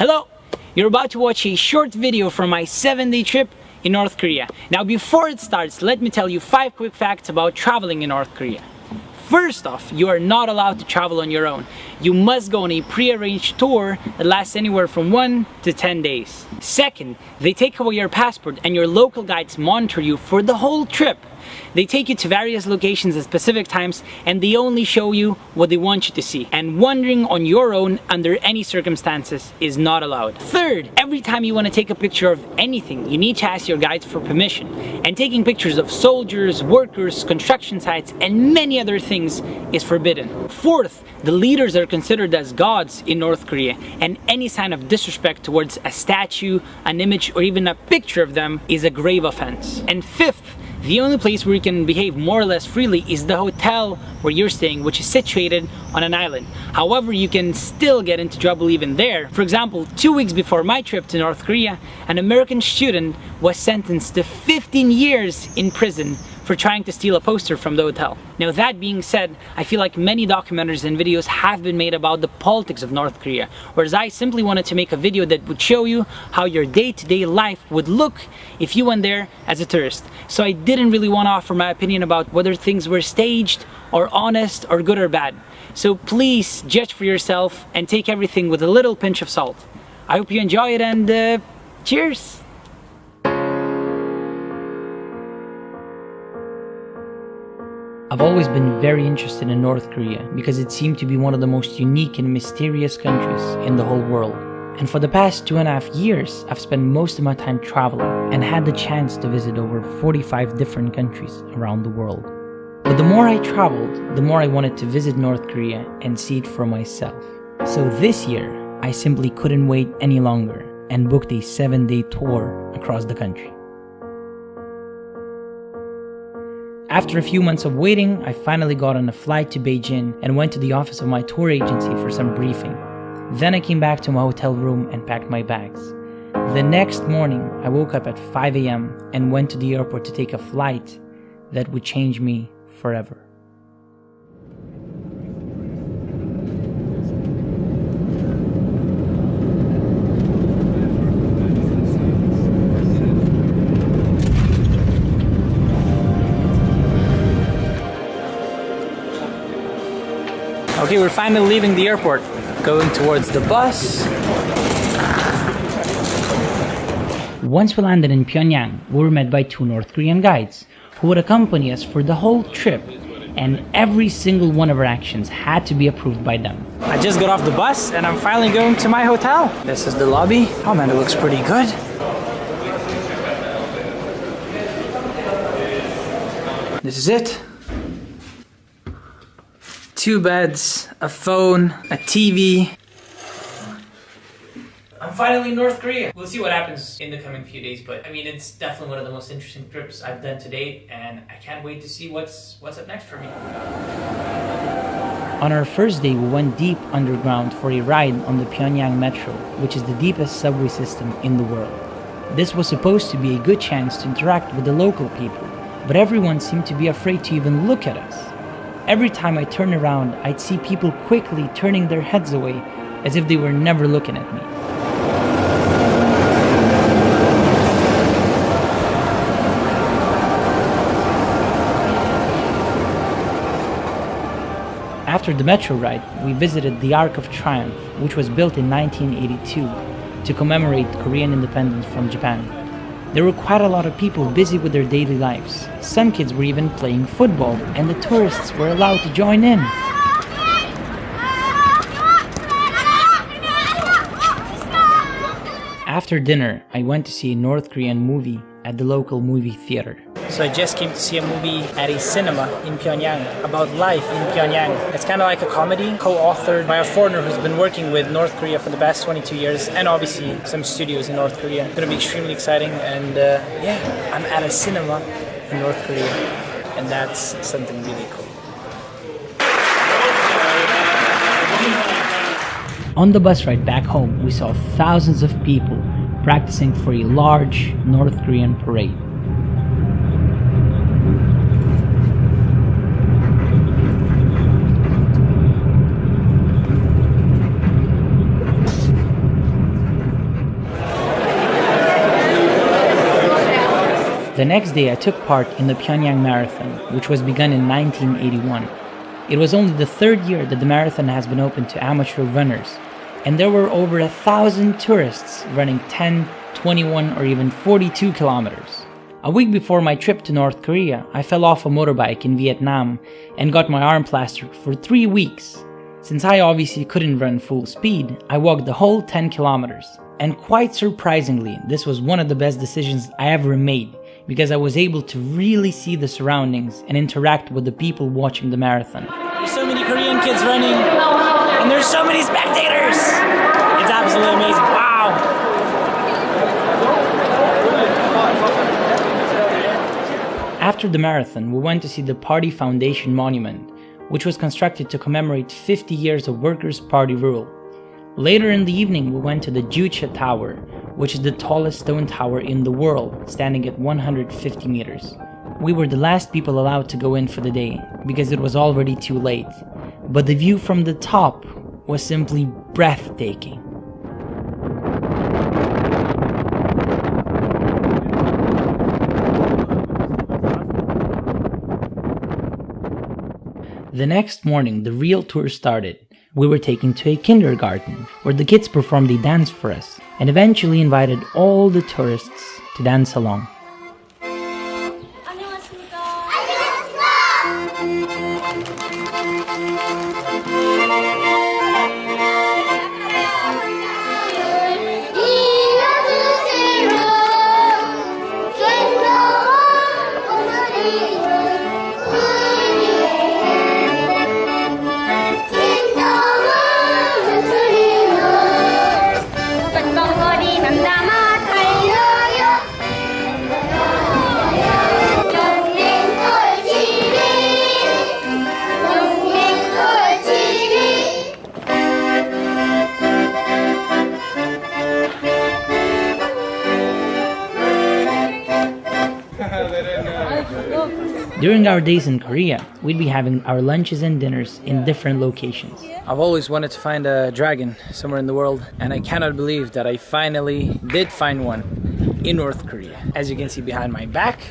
Hello! You're about to watch a short video from my 7-day trip in North Korea. Now before it starts, let me tell you 5 quick facts about traveling in North Korea. First off, you are not allowed to travel on your own. You must go on a pre-arranged tour that lasts anywhere from 1 to 10 days. Second, they take away your passport and your local guides monitor you for the whole trip. They take you to various locations at specific times and they only show you what they want you to see. And wandering on your own under any circumstances is not allowed. Third, every time you want to take a picture of anything, you need to ask your guides for permission. And taking pictures of soldiers, workers, construction sites, and many other things is forbidden. Fourth, the leaders are considered as gods in North Korea, and any sign of disrespect towards a statue, an image, or even a picture of them is a grave offense. And fifth, the only place where you can behave more or less freely is the hotel where you're staying, which is situated on an island. However, you can still get into trouble even there. For example, 2 weeks before my trip to North Korea, an American student was sentenced to 15 years in prison for trying to steal a poster from the hotel. Now that being said, I feel like many documentaries and videos have been made about the politics of North Korea, whereas I simply wanted to make a video that would show you how your day-to-day life would look if you went there as a tourist. So I didn't really want to offer my opinion about whether things were staged or honest or good or bad. So please judge for yourself and take everything with a little pinch of salt. I hope you enjoy it and cheers! I've always been very interested in North Korea because it seemed to be one of the most unique and mysterious countries in the whole world. And for the past 2.5 years, I've spent most of my time traveling and had the chance to visit over 45 different countries around the world. But the more I traveled, the more I wanted to visit North Korea and see it for myself. So this year, I simply couldn't wait any longer and booked a 7-day tour across the country. After a few months of waiting, I finally got on a flight to Beijing and went to the office of my tour agency for some briefing. Then I came back to my hotel room and packed my bags. The next morning, I woke up at 5 a.m. and went to the airport to take a flight that would change me forever. Okay, we're finally leaving the airport, going towards the bus. Once we landed in Pyongyang, we were met by 2 North Korean guides who would accompany us for the whole trip, and every single one of our actions had to be approved by them. I just got off the bus and I'm finally going to my hotel. This is the lobby. Oh man, it looks pretty good. This is it. 2 beds, a phone, a TV. I'm finally in North Korea. We'll see what happens in the coming few days, but I mean, it's definitely one of the most interesting trips I've done to date, and I can't wait to see what's up next for me. On our first day, we went deep underground for a ride on the Pyongyang Metro, which is the deepest subway system in the world. This was supposed to be a good chance to interact with the local people, but everyone seemed to be afraid to even look at us. Every time I turned around, I'd see people quickly turning their heads away as if they were never looking at me. After the metro ride, we visited the Arc of Triumph, which was built in 1982 to commemorate Korean independence from Japan. There were quite a lot of people busy with their daily lives. Some kids were even playing football, and the tourists were allowed to join in. After dinner, I went to see a North Korean movie at the local movie theater. So I just came to see a movie at a cinema in Pyongyang about life in Pyongyang. It's kind of like a comedy co-authored by a foreigner who's been working with North Korea for the past 22 years, and obviously some studios in North Korea. It's going to be extremely exciting, and yeah, I'm at a cinema in North Korea, and that's something really cool. On the bus ride back home, we saw thousands of people practicing for a large North Korean parade. The next day I took part in the Pyongyang Marathon, which was begun in 1981. It was only the third year that the marathon has been open to amateur runners, and there were over 1,000 tourists running 10, 21 or even 42 kilometers. A week before my trip to North Korea, I fell off a motorbike in Vietnam and got my arm plastered for 3 weeks. Since I obviously couldn't run full speed, I walked the whole 10 kilometers. And quite surprisingly, this was one of the best decisions I ever made, because I was able to really see the surroundings and interact with the people watching the marathon. There's so many Korean kids running, and there's so many spectators! It's absolutely amazing, wow! After the marathon, we went to see the Party Foundation Monument, which was constructed to commemorate 50 years of Workers' Party rule. Later in the evening, we went to the Juche Tower, which is the tallest stone tower in the world, standing at 150 meters. We were the last people allowed to go in for the day, because it was already too late. But the view from the top was simply breathtaking. The next morning, the real tour started. We were taken to a kindergarten, where the kids performed a dance for us, and eventually invited all the tourists to dance along. During our days in Korea, we'd be having our lunches and dinners in different locations. I've always wanted to find a dragon somewhere in the world, and I cannot believe that I finally did find one in North Korea. As you can see behind my back.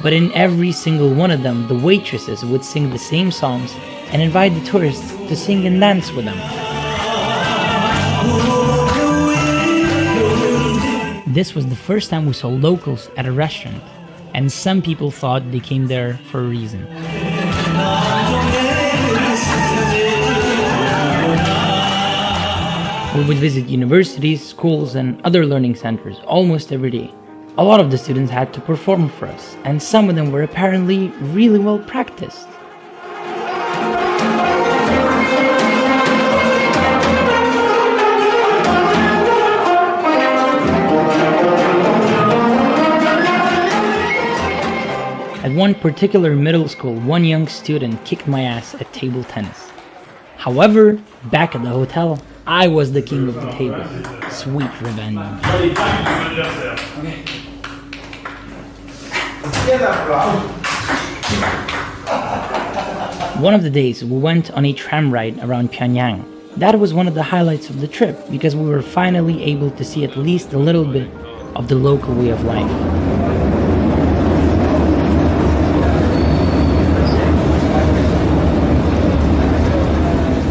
But in every single one of them, the waitresses would sing the same songs and invite the tourists to sing and dance with them. This was the first time we saw locals at a restaurant, and some people thought they came there for a reason. We would visit universities, schools, and other learning centers almost every day. A lot of the students had to perform for us, and some of them were apparently really well practiced. At one particular middle school, one young student kicked my ass at table tennis. However, back at the hotel, I was the king of the table. Sweet revenge. One of the days, we went on a tram ride around Pyongyang. That was one of the highlights of the trip, because we were finally able to see at least a little bit of the local way of life.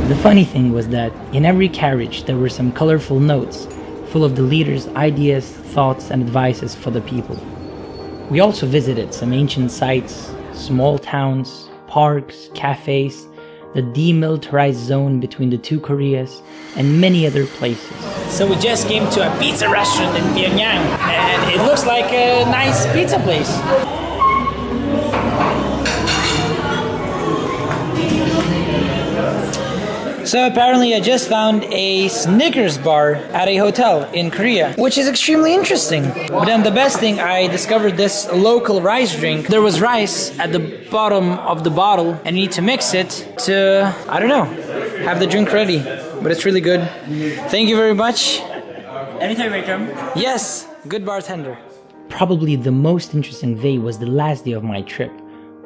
The funny thing was that in every carriage there were some colorful notes full of the leaders' ideas, thoughts, and advices for the people. We also visited some ancient sites, small towns, parks, cafes, the demilitarized zone between the two Koreas, and many other places. So we just came to a pizza restaurant in Pyongyang, and it looks like a nice pizza place. So apparently I just found a Snickers bar at a hotel in Korea, which is extremely interesting. But then the best thing, I discovered this local rice drink. There was rice at the bottom of the bottle, and you need to mix it to, I don't know, have the drink ready. But it's really good. Thank you very much. Anytime I come. Yes, good bartender. Probably the most interesting day was the last day of my trip,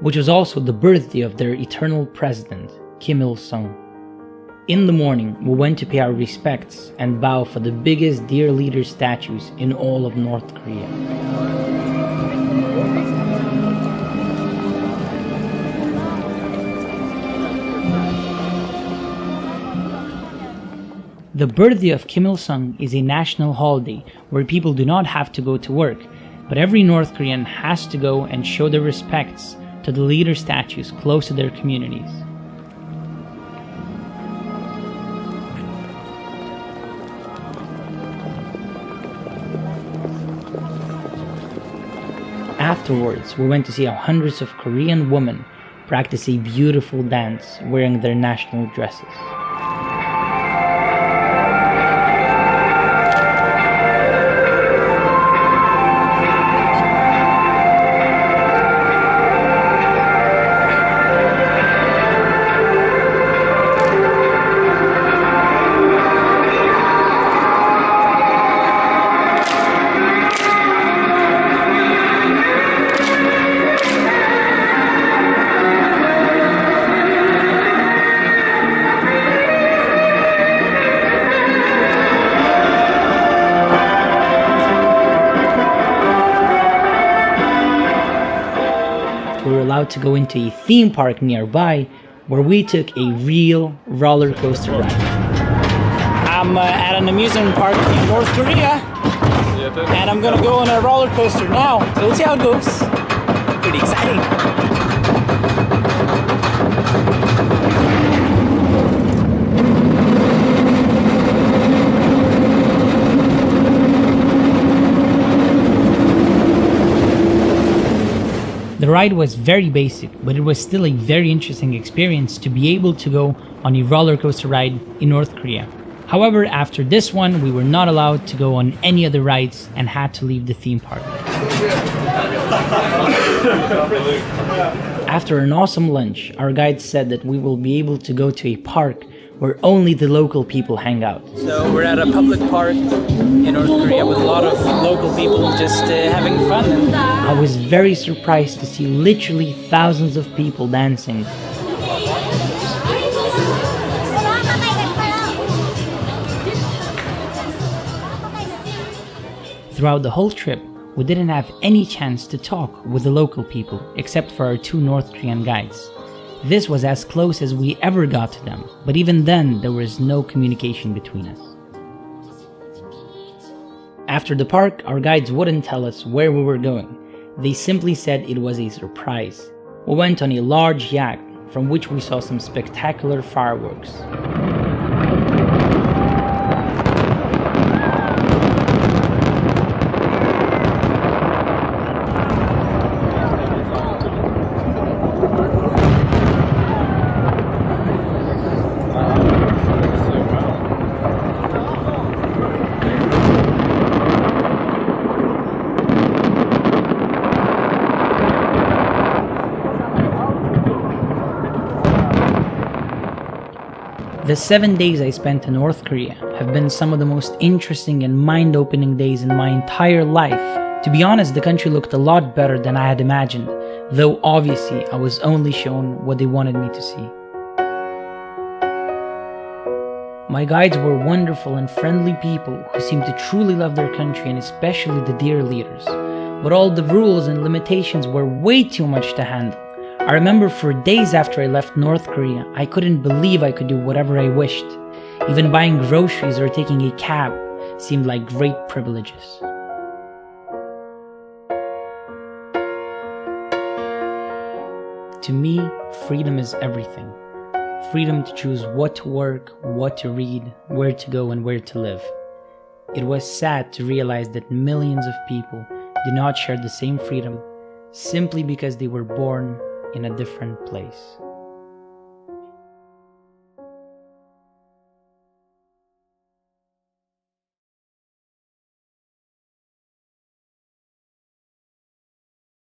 which was also the birthday of their eternal president, Kim Il-sung. In the morning, we went to pay our respects and bow for the biggest dear leader statues in all of North Korea. The birthday of Kim Il-sung is a national holiday where people do not have to go to work, but every North Korean has to go and show their respects to the leader statues close to their communities. Afterwards, we went to see how hundreds of Korean women practice a beautiful dance wearing their national dresses. We were allowed to go into a theme park nearby where we took a real roller coaster ride. I'm at an amusement park in North Korea and I'm gonna go on a roller coaster now, so we'll see how it goes. Pretty exciting. The ride was very basic, but it was still a very interesting experience to be able to go on a roller coaster ride in North Korea. However, after this one, we were not allowed to go on any other rides and had to leave the theme park. After an awesome lunch, our guide said that we will be able to go to a park where only the local people hang out. So we're at a public park in North Korea with a lot of local people just having fun. And I was very surprised to see literally thousands of people dancing. Throughout the whole trip, we didn't have any chance to talk with the local people except for our two North Korean guides. This was as close as we ever got to them, but even then there was no communication between us. After the park, our guides wouldn't tell us where we were going. They simply said it was a surprise. We went on a large yacht from which we saw some spectacular fireworks. The 7 days I spent in North Korea have been some of the most interesting and mind-opening days in my entire life. To be honest, the country looked a lot better than I had imagined, though obviously I was only shown what they wanted me to see. My guides were wonderful and friendly people who seemed to truly love their country and especially the dear leaders. But all the rules and limitations were way too much to handle. I remember for days after I left North Korea, I couldn't believe I could do whatever I wished. Even buying groceries or taking a cab seemed like great privileges. To me, freedom is everything. Freedom to choose what to work, what to read, where to go, and where to live. It was sad to realize that millions of people do not share the same freedom simply because they were born in a different place.